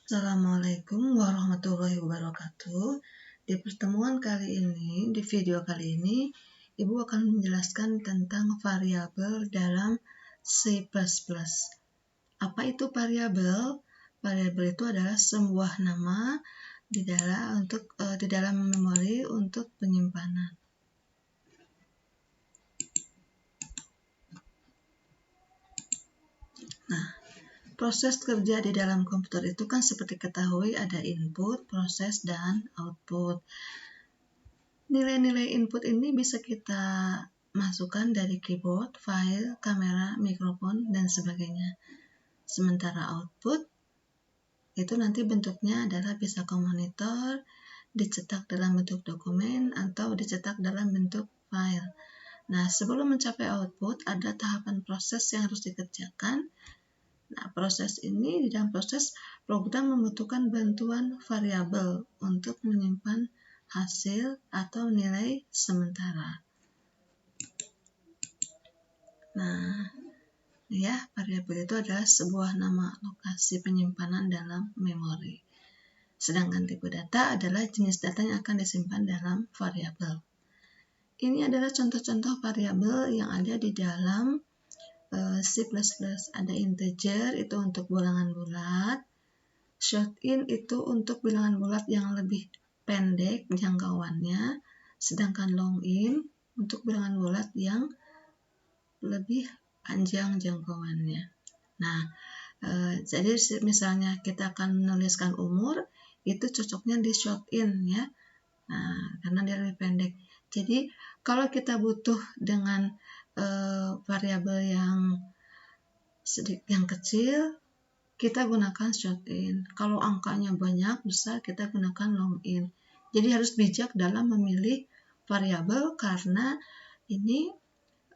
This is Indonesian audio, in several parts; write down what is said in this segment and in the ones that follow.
Assalamualaikum warahmatullahi wabarakatuh. Di pertemuan kali ini, di video kali ini, Ibu akan menjelaskan tentang variabel dalam C++. Apa itu variabel? Variabel itu adalah sebuah nama di dalam memori untuk penyimpanan. Nah, proses kerja di dalam komputer itu kan seperti ketahui ada input, proses, dan output. Nilai-nilai input ini bisa kita masukkan dari keyboard, file, kamera, mikrofon, dan sebagainya. Sementara output itu nanti bentuknya adalah bisa ke monitor, dicetak dalam bentuk dokumen, atau dicetak dalam bentuk file. Nah, sebelum mencapai output, ada tahapan proses yang harus dikerjakan. Nah, proses ini, di dalam proses, program membutuhkan bantuan variabel untuk menyimpan hasil atau nilai sementara. Nah, ya, variabel itu adalah sebuah nama lokasi penyimpanan dalam memori. Sedangkan tipe data adalah jenis data yang akan disimpan dalam variabel. Ini adalah contoh-contoh variabel yang ada di dalam C++. Ada integer, itu untuk bilangan bulat. Short-in itu untuk bilangan bulat yang lebih pendek jangkauannya. Sedangkan long-in untuk bilangan bulat yang lebih panjang jangkauannya. Nah, jadi misalnya kita akan menuliskan umur, itu cocoknya di short-in ya. Nah, karena dia lebih pendek. Jadi, kalau kita butuh dengan variabel yang kecil, kita gunakan short-in. Kalau angkanya banyak, besar, kita gunakan long-in. Jadi harus bijak dalam memilih variabel karena ini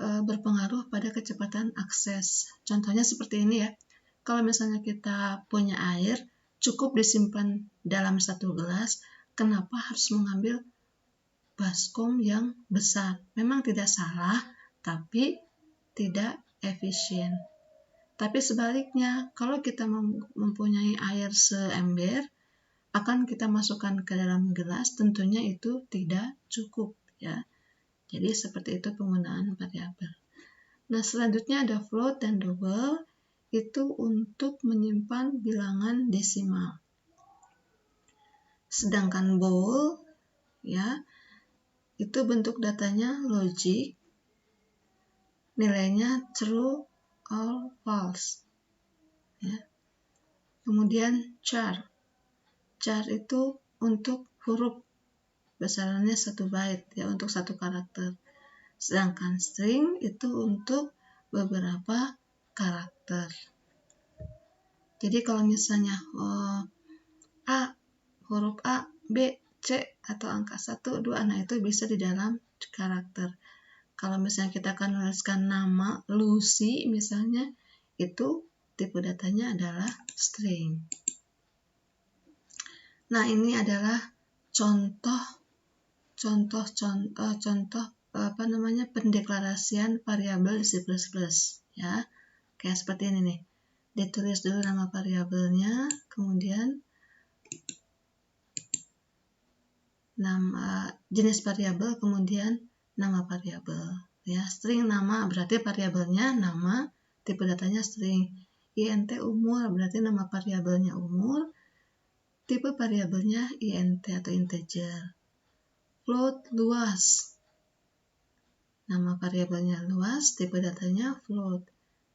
berpengaruh pada kecepatan akses. Contohnya seperti ini ya. Kalau misalnya kita punya air, cukup disimpan dalam satu gelas, kenapa harus mengambil baskom yang besar? Memang tidak salah, tapi tidak efisien. Tapi sebaliknya, kalau kita mempunyai air seember, akan kita masukkan ke dalam gelas, tentunya itu tidak cukup ya. Jadi seperti itu penggunaan variabel. Nah, selanjutnya ada float dan double, itu untuk menyimpan bilangan desimal. Sedangkan bool ya, itu bentuk datanya logic, nilainya true or false. Ya. Kemudian char itu untuk huruf, besarannya 1 byte ya, untuk 1 karakter. Sedangkan string itu untuk beberapa karakter. Jadi kalau misalnya huruf A, B, C, atau angka 1, 2, nah itu bisa di dalam karakter. Kalau misalnya kita akan menuliskan nama Lucy misalnya, itu tipe datanya adalah string. Nah, ini adalah contoh pendeklarasian variabel di C++ ya. Kayak seperti ini nih. Ditulis dulu nama variabelnya, kemudian nama jenis variabel, kemudian nama variabel ya. String nama berarti variabelnya nama, tipe datanya string. int umur berarti nama variabelnya umur, tipe variabelnya int atau integer. Float luas, nama variabelnya luas, tipe datanya float.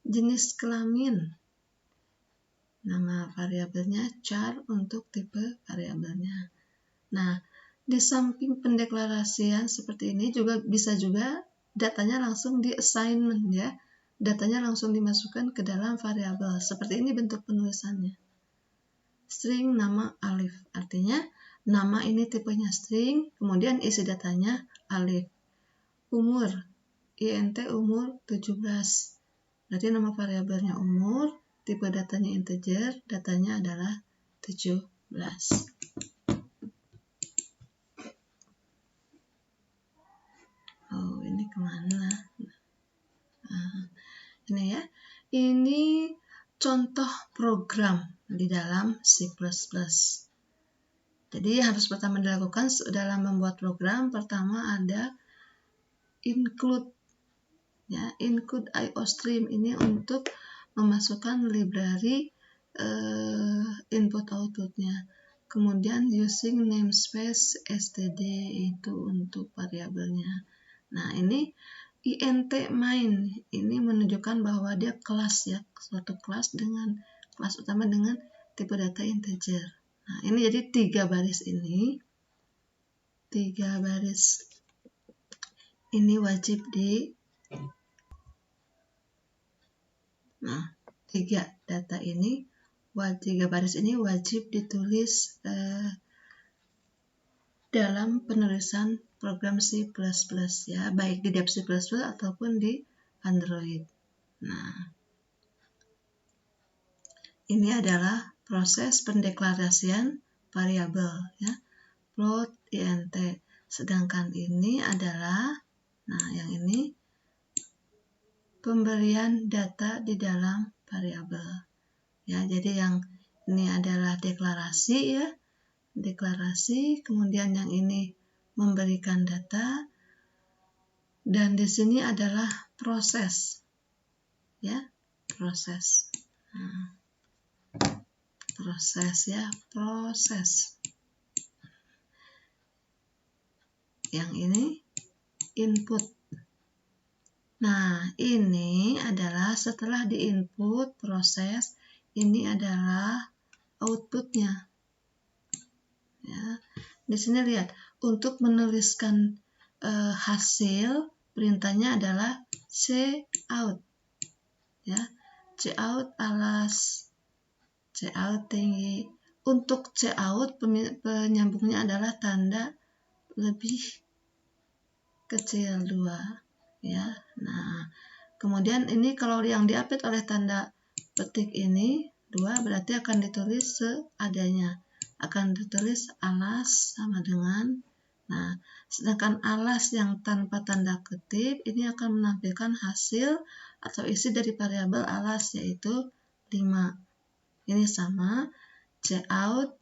Jenis kelamin, nama variabelnya char untuk tipe variabelnya. Nah, di samping pendeklarasian seperti ini bisa juga datanya langsung di assignment ya. Datanya langsung dimasukkan ke dalam variabel. Seperti ini bentuk penulisannya. String nama alif, artinya nama ini tipenya string, kemudian isi datanya alif. Umur, int umur 17. Berarti nama variabelnya umur, tipe datanya integer, datanya adalah 17. Oh, ini kemana? Ini ya. Ini contoh program di dalam C++. Jadi harus pertama dilakukan dalam membuat program, pertama ada include, ya, include IOStream ini untuk memasukkan library input outputnya. Kemudian using namespace std itu untuk variabelnya. Nah, ini int main ini menunjukkan bahwa dia kelas, ya, suatu kelas dengan kelas utama dengan tipe data integer. Nah, ini jadi 3 baris ini wajib di 3 baris ini wajib ditulis dalam penulisan program C++, ya, baik di Dev C++ ataupun di Android. Nah, ini adalah proses pendeklarasian variabel, ya, float int. Sedangkan ini adalah, yang ini pemberian data di dalam variabel. Ya, jadi yang ini adalah deklarasi, ya, deklarasi, kemudian yang ini memberikan data, dan di sini adalah proses, ya, proses. Proses. Yang ini input. Nah, ini adalah setelah diinput proses, ini adalah outputnya. Ya, di sini lihat, untuk menuliskan hasil, perintahnya adalah cout, ya, cout alas, cout tinggi. Untuk cout penyambungnya adalah tanda lebih kecil 2, ya. Nah, kemudian ini kalau yang diupdate oleh tanda petik ini 2, berarti akan ditulis seadanya, akan ditulis alas sama dengan, nah, sedangkan alas yang tanpa tanda kutip ini akan menampilkan hasil atau isi dari variabel alas, yaitu 5. Ini sama, cout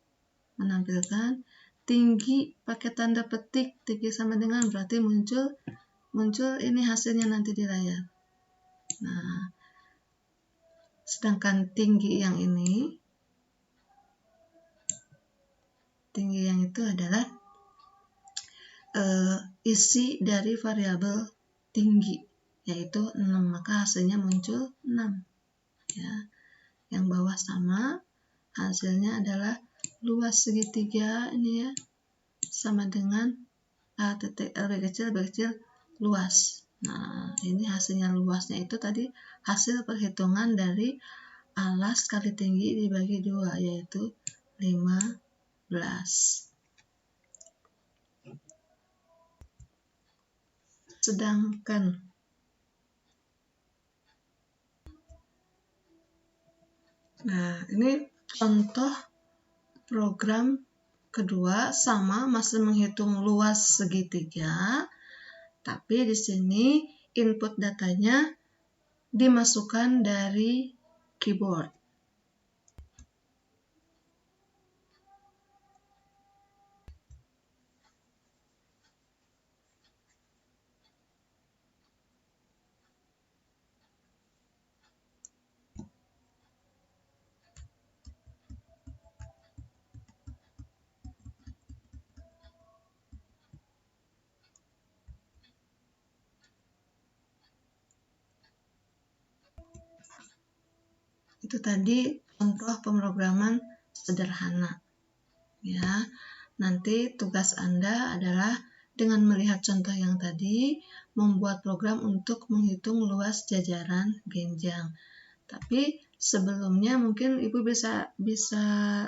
menampilkan tinggi pakai tanda petik, tinggi sama dengan, berarti muncul ini hasilnya nanti di layar. Nah, sedangkan tinggi yang itu adalah isi dari variabel tinggi, yaitu 6, maka hasilnya muncul 6, ya. Yang bawah sama, hasilnya adalah luas segitiga ini, ya, sama dengan A titik lebih kecil luas. Nah, ini hasilnya luasnya itu tadi hasil perhitungan dari alas kali tinggi dibagi 2, yaitu 15. Sedangkan ini contoh program kedua, sama, masih menghitung luas segitiga, tapi di sini input datanya dimasukkan dari keyboard. Itu tadi contoh pemrograman sederhana, ya. Nanti tugas Anda adalah dengan melihat contoh yang tadi, membuat program untuk menghitung luas jajaran genjang. Tapi sebelumnya mungkin Ibu bisa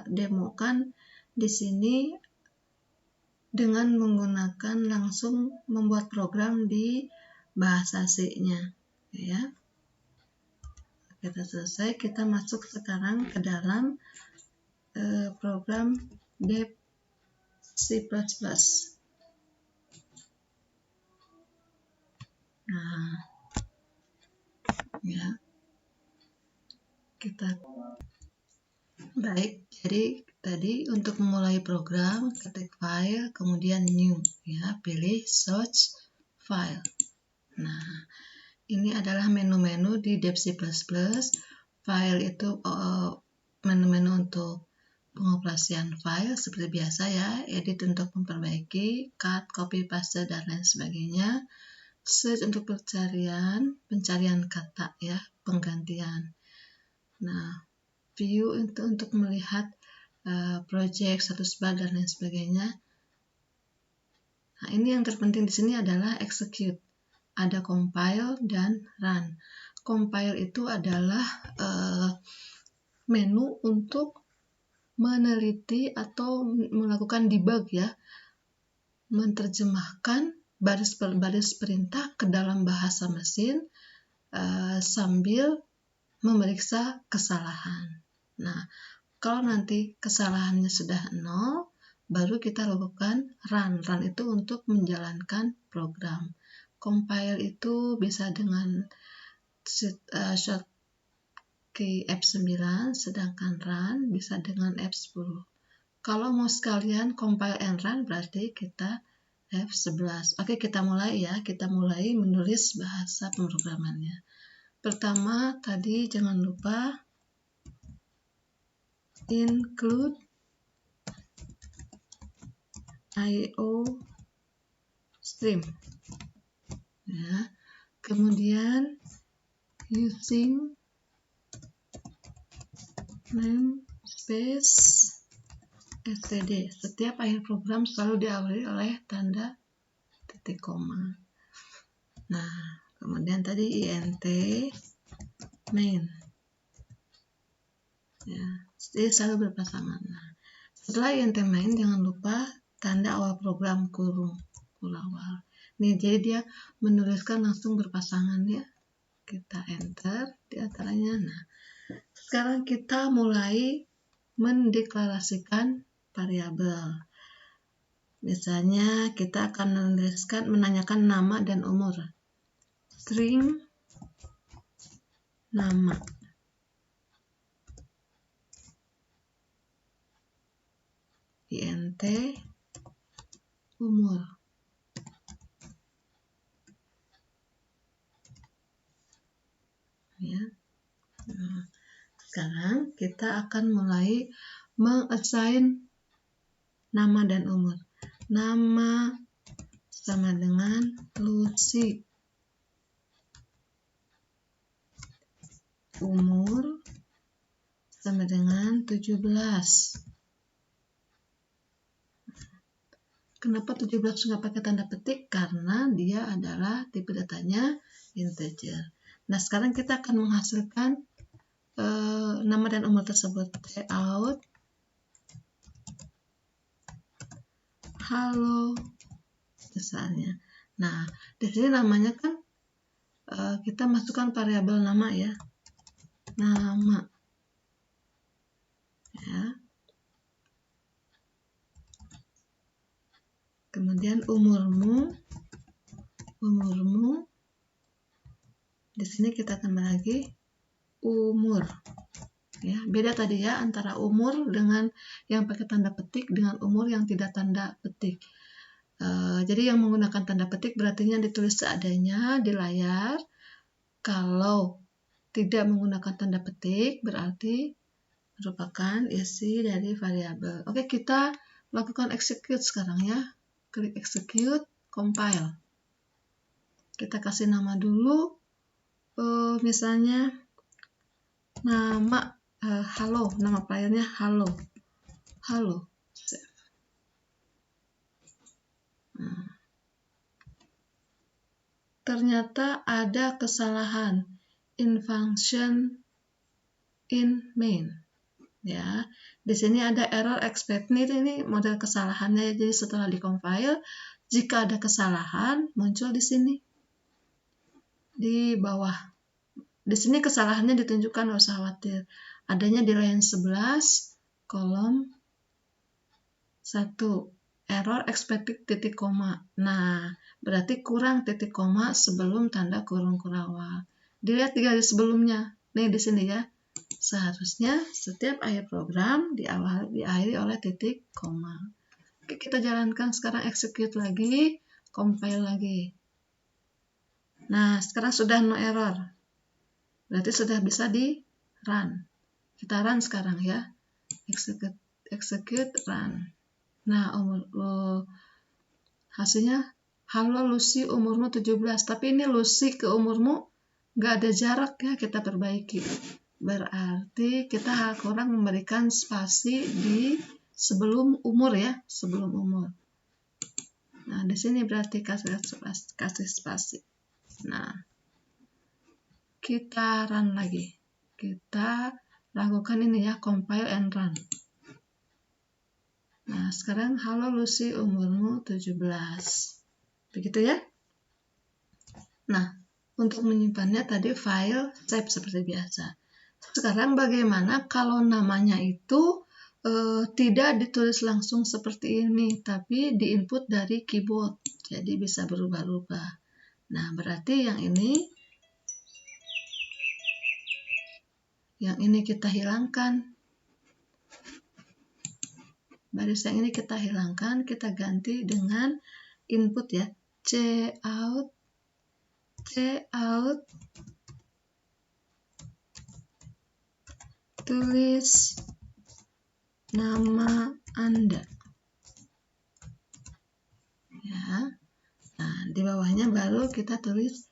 demokan di sini dengan menggunakan langsung membuat program di bahasa C-nya, ya. Kita selesai, kita masuk sekarang ke dalam program Dev C++. Nah, ya, kita Baik, jadi tadi untuk memulai program, ketik file, kemudian new, ya, pilih search file. Nah, ini adalah menu-menu di Dev C++. File itu menu-menu untuk pengoperasian file seperti biasa ya, edit untuk memperbaiki, cut, copy, paste, dan lain sebagainya. Search untuk pencarian kata ya, penggantian. Nah, view untuk melihat project, status bar, dan lain sebagainya. Nah, ini yang terpenting di sini adalah execute. Ada compile dan run. Compile itu adalah menu untuk meneliti atau melakukan debug ya, menerjemahkan baris per baris perintah ke dalam bahasa mesin sambil memeriksa kesalahan. Nah, kalau nanti kesalahannya sudah 0, baru kita lakukan run. Run itu untuk menjalankan program. Compile itu bisa dengan shortcut F9, sedangkan run bisa dengan F10. Kalau mau sekalian compile and run, berarti kita F11. Oke, kita mulai ya. Kita mulai menulis bahasa pemrogramannya. Pertama, tadi jangan lupa include IO stream. Ya. Kemudian using namespace std. Setiap akhir program selalu diawali oleh tanda titik koma. Nah, kemudian tadi int main. Ya, jadi selalu berpasangan. Nah, setelah int main, jangan lupa tanda awal program kurung awal. Nih, jadi dia menuliskan langsung berpasangan ya. Kita enter di antaranya. Nah, sekarang kita mulai mendeklarasikan variabel. Misalnya kita akan menanyakan nama dan umur. String nama. Int umur. Ya. Nah, sekarang kita akan mulai mengassign nama dan umur. Nama sama dengan Lucy. Umur sama dengan 17. Kenapa 17 nggak pakai tanda petik? Karena dia adalah tipe datanya integer. Nah, sekarang kita akan menghasilkan nama dan umur tersebut. Cout halo misalnya. Nah, di sini namanya kan kita masukkan variabel nama ya. Nama. Ya. Kemudian umurmu. Di sini kita tambah lagi umur. Ya, beda tadi ya antara umur dengan yang pakai tanda petik dengan umur yang tidak tanda petik. Jadi yang menggunakan tanda petik berarti ditulis seadanya di layar. Kalau tidak menggunakan tanda petik berarti merupakan isi dari variabel. Oke, kita lakukan execute sekarang ya. Klik execute, compile. Kita kasih nama dulu. Misalnya nama halo, nama filenya halo. Save. Nah. Ternyata ada kesalahan in function in main. Ya, di sini ada error expect. Ini model kesalahannya. Jadi setelah di-compile, jika ada kesalahan muncul di sini di bawah. Di sini kesalahannya ditunjukkan, nggak usah khawatir. Adanya di line 11 kolom 1 error expected titik koma. Nah, berarti kurang titik koma sebelum tanda kurung awal. Dilihat di garis sebelumnya. Nih di sini ya. seharusnya setiap akhir program diakhiri oleh titik koma. Oke, kita jalankan sekarang, execute lagi, compile lagi. Nah, sekarang sudah no error. Berarti sudah bisa di run. Kita run sekarang ya. Execute run. Nah, hasilnya, halo Lucy, umurmu 17. Tapi ini Lucy ke umurmu nggak ada jarak ya, kita perbaiki. Berarti kita kurang memberikan spasi di sebelum umur ya, sebelum umur. Nah, di sini berarti kasih spasi. Nah, kita run lagi. Kita lakukan ini ya, compile and run. Nah, sekarang halo Lucy, umurmu 17. Begitu ya. Nah, untuk menyimpannya tadi file save seperti biasa. Sekarang bagaimana kalau namanya itu tidak ditulis langsung seperti ini, tapi diinput dari keyboard. Jadi bisa berubah-ubah. Nah, berarti yang ini kita hilangkan. Baris yang ini kita hilangkan, kita ganti dengan input ya, cout tulis nama Anda. Ya. Nah, di bawahnya baru kita tulis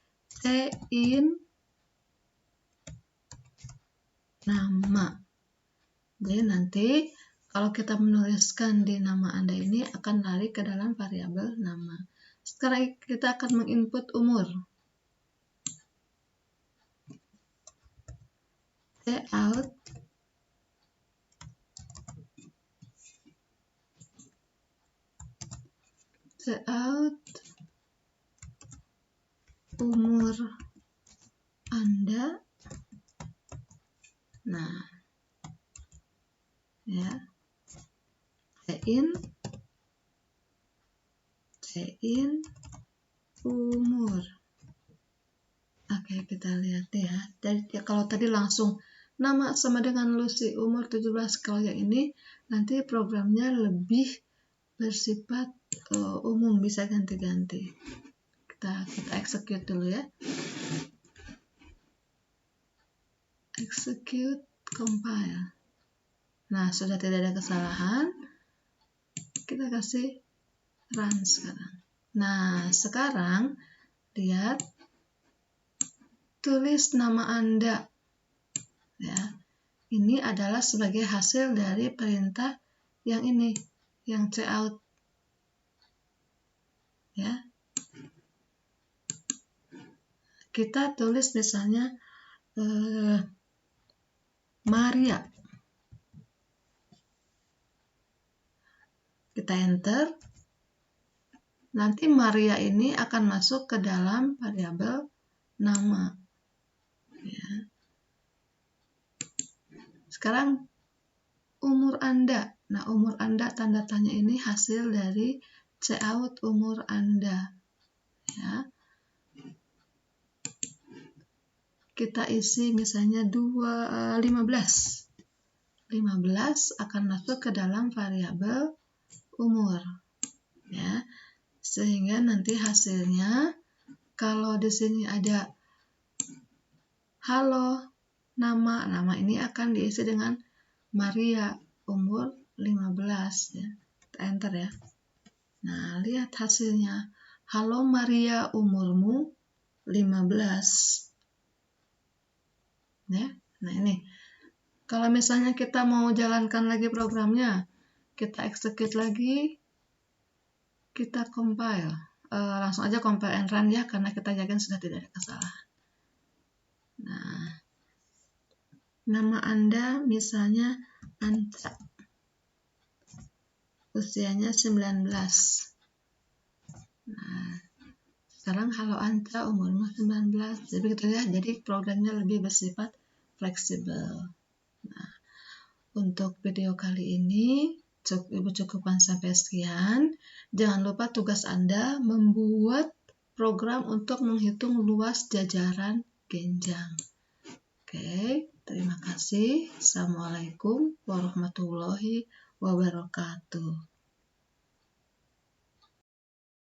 in nama. Jadi nanti kalau kita menuliskan di nama Anda ini akan lari ke dalam variabel nama. Sekarang kita akan menginput umur. Cout umur Anda. Nah, ya, in umur. Oke, kita lihat ya. Jadi kalau tadi langsung nama sama dengan Lucy, umur 17. Kalau yang ini nanti programnya lebih bersifat umum, bisa ganti-ganti. Kita execute dulu ya. Execute, compile. Nah, sudah tidak ada kesalahan. Kita kasih run sekarang. Nah, sekarang lihat, tulis nama Anda. Ya, ini adalah sebagai hasil dari perintah yang ini, yang cout. Ya, kita tulis misalnya Maria. Kita enter. Nanti Maria ini akan masuk ke dalam variabel nama. Ya. Sekarang umur Anda. Nah, umur Anda tanda tanya ini hasil dari cout umur Anda. Ya. Kita isi misalnya 15. 15 akan masuk ke dalam variabel umur. Ya. Sehingga nanti hasilnya kalau di sini ada halo nama ini akan diisi dengan Maria umur 15 ya. Kita enter ya. Nah, lihat hasilnya. Halo Maria, umurmu 15. Ya. Nah, ini. Kalau misalnya kita mau jalankan lagi programnya, kita execute lagi, kita compile. Langsung aja compile and run ya, karena kita yakin sudah tidak ada kesalahan. Nah, nama Anda misalnya Anca. Usianya 19. Nah, sekarang halo Anca, umurmu 19. Jadi begitu ya, jadi programnya lebih bersifat fleksibel. Nah, untuk video kali ini Ibu cukupkan sampai sekian. Jangan lupa tugas Anda membuat program untuk menghitung luas jajaran genjang. Oke. Terima kasih. Assalamualaikum warahmatullahi wabarakatuh.